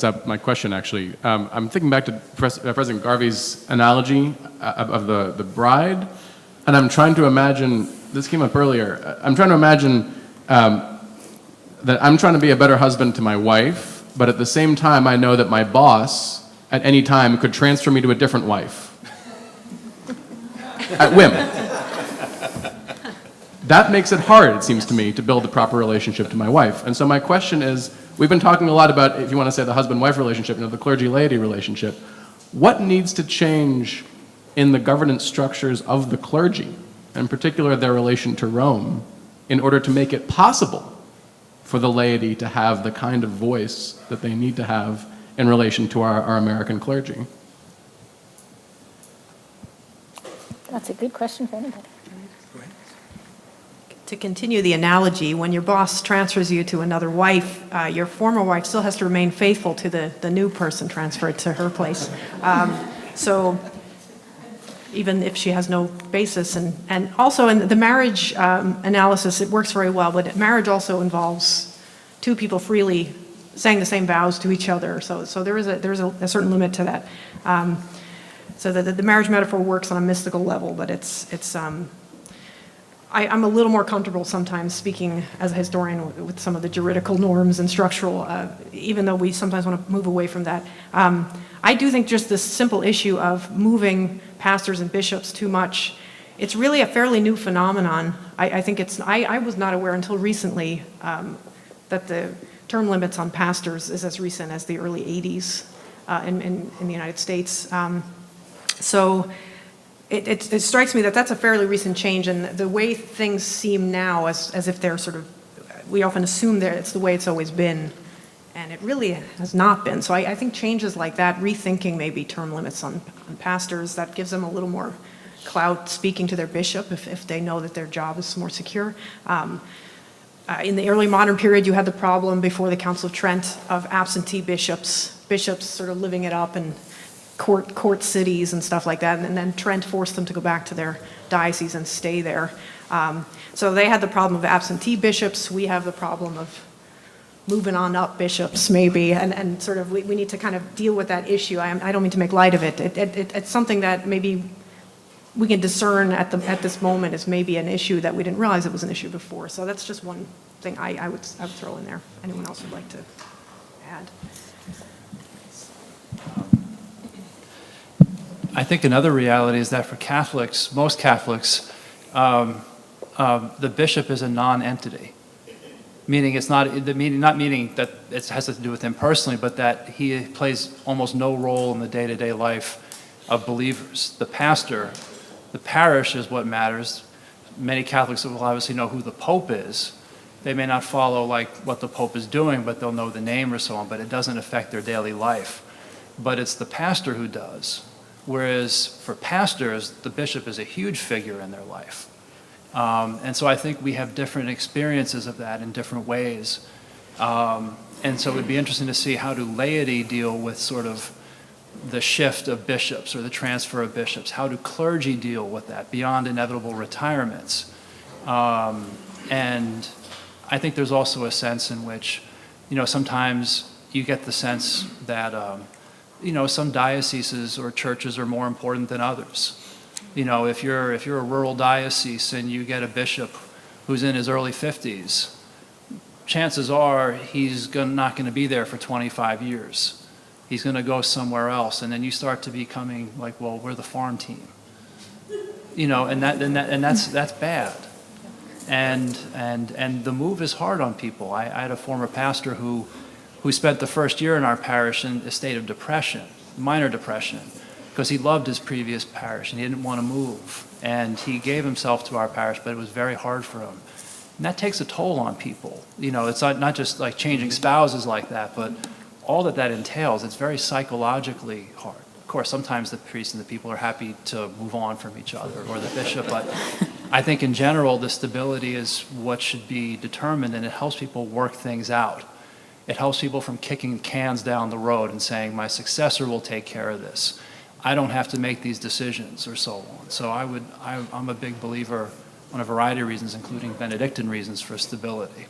my question, actually. I'm thinking back to President Garvey's analogy of the bride, and I'm trying to imagine, this came up earlier, I'm trying to imagine that I'm trying to be a better husband to my wife, but at the same time I know that my boss at any time could transfer me to a different wife. At whim. That makes it hard, it seems to me, to build a proper relationship to my wife. And so my question is, we've been talking a lot about, if you want to say the husband-wife relationship, the clergy-laity relationship. What needs to change in the governance structures of the clergy, in particular their relation to Rome, in order to make it possible for the laity to have the kind of voice that they need to have in relation to our American clergy? That's a good question for anybody. To continue the analogy, when your boss transfers you to another wife, your former wife still has to remain faithful to the new person transferred to her place. So even if she has no basis, and also in the marriage analysis, it works very well, but marriage also involves two people freely saying the same vows to each other. So there's a certain limit to that. So the marriage metaphor works on a mystical level, but I'm a little more comfortable sometimes speaking as a historian with some of the juridical norms and structural, even though we sometimes want to move away from that. I do think just this simple issue of moving pastors and bishops too much, it's really a fairly new phenomenon. I think I was not aware until recently that the term limits on pastors is as recent as the early 80s in the United States. So it strikes me that that's a fairly recent change, and the way things seem now as if they're sort of, we often assume that it's the way it's always been, and it really has not been. So I think changes like that, rethinking maybe term limits on pastors, that gives them a little more clout speaking to their bishop if they know that their job is more secure. In the early modern period, you had the problem before the Council of Trent of absentee bishops sort of living it up and court cities and stuff like that, and then Trent forced them to go back to their diocese and stay there. So they had the problem of absentee bishops. We have the problem of moving on up bishops, maybe, and sort of we need to kind of deal with that issue. I don't mean to make light of it. It's something that maybe we can discern at this moment as maybe an issue that we didn't realize it was an issue before. So that's just one thing I would throw in there. Anyone else would like to add? I think another reality is that for Catholics, most Catholics, the bishop is a non-entity. Meaning it's not meaning that it has to do with him personally, but that he plays almost no role in the day-to-day life of believers. The pastor, the parish is what matters. Many Catholics will obviously know who the Pope is. They may not follow like what the Pope is doing, but they'll know the name or so on, but it doesn't affect their daily life. But it's the pastor who does. Whereas for pastors, the bishop is a huge figure in their life. And so I think we have different experiences of that in different ways. And so it would be interesting to see how do laity deal with sort of the shift of bishops or the transfer of bishops. How do clergy deal with that beyond inevitable retirements? And I think there's also a sense in which, sometimes you get the sense that, some dioceses or churches are more important than others. If you're a rural diocese and you get a bishop who's in his early 50s, chances are he's not going to be there for 25 years. He's going to go somewhere else, and then you start to becoming like, well, we're the farm team, and that's bad. And the move is hard on people. I had a former pastor who spent the first year in our parish in a state of depression, minor depression, because he loved his previous parish and he didn't want to move. And he gave himself to our parish, but it was very hard for him. And that takes a toll on people. It's not just like changing spouses like that, but all that entails, it's very psychologically hard. Of course, sometimes the priest and the people are happy to move on from each other, or the bishop, but I think in general, the stability is what should be determined, and it helps people work things out. It helps people from kicking cans down the road and saying, my successor will take care of this. I don't have to make these decisions, or so on. So I'm a big believer on a variety of reasons, including Benedictine reasons, for stability.